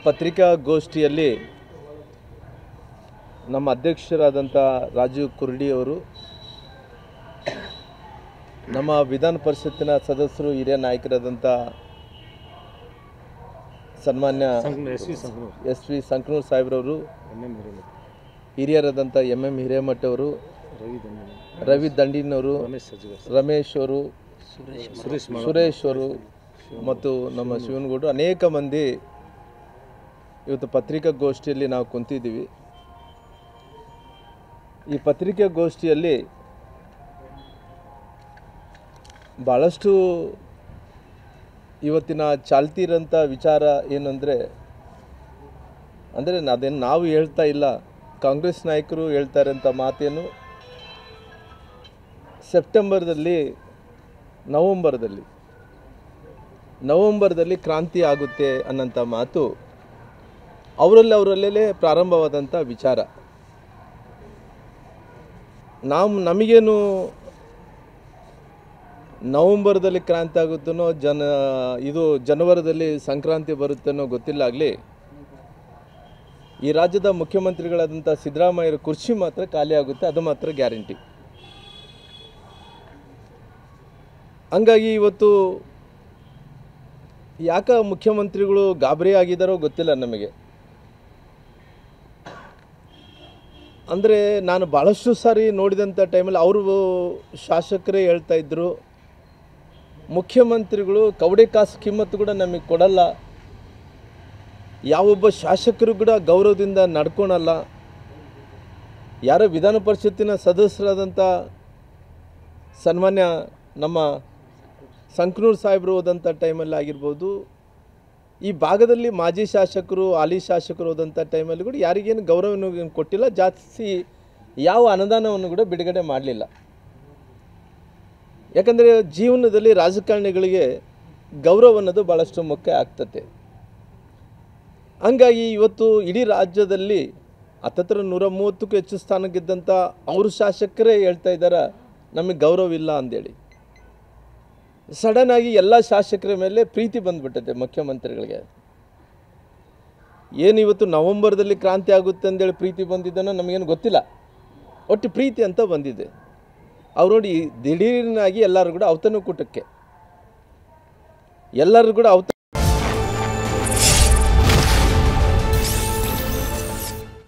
ಪತ್ರಿಕಾಗೋಷ್ಠಿಯಲ್ಲಿ ನಮ್ಮ ಅಧ್ಯಕ್ಷರಾದಂಥ ರಾಜೀವ್ ಕುರ್ಡಿ ಅವರು, ನಮ್ಮ ವಿಧಾನ ಪರಿಷತ್ತಿನ ಸದಸ್ಯರು, ಹಿರಿಯ ನಾಯಕರಾದಂಥ ಸನ್ಮಾನ್ಯ ಎಸ್ ವಿ ಸಂಕನೂರು ಸಾಹೇಬ್ರವರು, ಹಿರಿಯರಾದಂಥ MM ಹಿರೇಮಠ ಅವರು, ರವಿ ದಂಡಿನವರು, ರಮೇಶ್ ಅವರು, ಸುರೇಶ್ ಅವರು ಮತ್ತು ನಮ್ಮ ಶಿವನಗೌಡರು, ಅನೇಕ ಮಂದಿ ಇವತ್ತು ಪತ್ರಿಕಾಗೋಷ್ಠಿಯಲ್ಲಿ ನಾವು ಕುಂತಿದ್ದೀವಿ. ಈ ಪತ್ರಿಕಾಗೋಷ್ಠಿಯಲ್ಲಿ ಭಾಳಷ್ಟು ಇವತ್ತಿನ ಚಾಲ್ತಿ ಇರೋಂಥ ವಿಚಾರ ಏನಂದರೆ, ಅದೇನು ನಾವು ಹೇಳ್ತಾ ಇಲ್ಲ, ಕಾಂಗ್ರೆಸ್ ನಾಯಕರು ಹೇಳ್ತಾ ಇರೋಂಥ ಮಾತೇನು, ನವಂಬರ್ದಲ್ಲಿ ಕ್ರಾಂತಿ ಆಗುತ್ತೆ ಅನ್ನೋಂಥ ಮಾತು ಅವರಲ್ಲೇ ಪ್ರಾರಂಭವಾದಂಥ ವಿಚಾರ. ನಮಗೇನು ನವಂಬರ್ದಲ್ಲಿ ಕ್ರಾಂತಿ ಆಗುತ್ತನೋ ಇದು ಜನವರಿದಲ್ಲಿ ಸಂಕ್ರಾಂತಿ ಬರುತ್ತನೋ ಗೊತ್ತಿಲ್ಲ. ಆಗಲಿ ಈ ರಾಜ್ಯದ ಮುಖ್ಯಮಂತ್ರಿಗಳಾದಂಥ ಸಿದ್ದರಾಮಯ್ಯರ ಕುರ್ಚಿ ಮಾತ್ರ ಖಾಲಿ ಆಗುತ್ತೆ, ಅದು ಮಾತ್ರ ಗ್ಯಾರಂಟಿ. ಹಂಗಾಗಿ ಇವತ್ತು ಯಾಕೆ ಮುಖ್ಯಮಂತ್ರಿಗಳು ಗಾಬರಿ ಆಗಿದ್ದಾರೋ ಗೊತ್ತಿಲ್ಲ ನಮಗೆ. ಅಂದರೆ ನಾನು ಭಾಳಷ್ಟು ಸಾರಿ ನೋಡಿದಂಥ ಟೈಮಲ್ಲಿ ಅವರು ಶಾಸಕರೇ ಹೇಳ್ತಾ ಇದ್ದರು, ಮುಖ್ಯಮಂತ್ರಿಗಳು ಕವಡೆ ಕಾಸು ಕಿಮ್ಮತ್ತು ಕೂಡ ನಮಗೆ ಕೊಡಲ್ಲ, ಯಾವೊಬ್ಬ ಶಾಸಕರು ಕೂಡ ಗೌರವದಿಂದ ನಡ್ಕೊಳಲ್ಲ. ಯಾರೋ ವಿಧಾನ ಪರಿಷತ್ತಿನ ಸದಸ್ಯರಾದಂಥ ಸನ್ಮಾನ್ಯ ನಮ್ಮ ಸಂಕನೂರು ಸಾಹೇಬರು ಹೋದಂಥ ಟೈಮಲ್ಲಿ ಆಗಿರ್ಬೋದು, ಈ ಭಾಗದಲ್ಲಿ ಮಾಜಿ ಶಾಸಕರು, ಹಾಲಿ ಶಾಸಕರು ಹೋದಂಥ ಟೈಮಲ್ಲಿ ಕೂಡ ಯಾರಿಗೇನು ಗೌರವವನ್ನು ಕೊಟ್ಟಿಲ್ಲ, ಜಾಸ್ತಿ ಯಾವ ಅನುದಾನವನ್ನು ಕೂಡ ಬಿಡುಗಡೆ ಮಾಡಲಿಲ್ಲ. ಯಾಕಂದರೆ ಜೀವನದಲ್ಲಿ ರಾಜಕಾರಣಿಗಳಿಗೆ ಗೌರವ ಅನ್ನೋದು ಭಾಳಷ್ಟು ಮುಖ್ಯ ಆಗ್ತದೆ. ಹಂಗಾಗಿ ಇವತ್ತು ಇಡೀ ರಾಜ್ಯದಲ್ಲಿ ಹತ್ತತ್ರ 130ಕ್ಕೂ ಹೆಚ್ಚು ಸ್ಥಾನಕ್ಕಿದ್ದಂಥ ಅವರು ಶಾಸಕರೇ ಹೇಳ್ತಾ ಇದ್ದಾರೆ ನಮಗೆ ಗೌರವ ಇಲ್ಲ ಅಂದೇಳಿ. ಸಡನ್ನಾಗಿ ಎಲ್ಲ ಶಾಸಕರ ಮೇಲೆ ಪ್ರೀತಿ ಬಂದುಬಿಟ್ಟೈತೆ ಮುಖ್ಯಮಂತ್ರಿಗಳಿಗೆ. ಏನು ಇವತ್ತು ನವಂಬರ್ದಲ್ಲಿ ಕ್ರಾಂತಿ ಆಗುತ್ತೆ ಅಂದೇಳಿ ಪ್ರೀತಿ ಬಂದಿದ್ದನೋ ನಮಗೇನು ಗೊತ್ತಿಲ್ಲ, ಒಟ್ಟು ಪ್ರೀತಿ ಅಂತ ಬಂದಿದೆ. ಅವ್ರು ನೋಡಿ ದಿಢೀರನಾಗಿ ಎಲ್ಲರೂ ಕೂಡ ಔತಣಕೂಟಕ್ಕೆ ಎಲ್ಲರೂ ಕೂಡ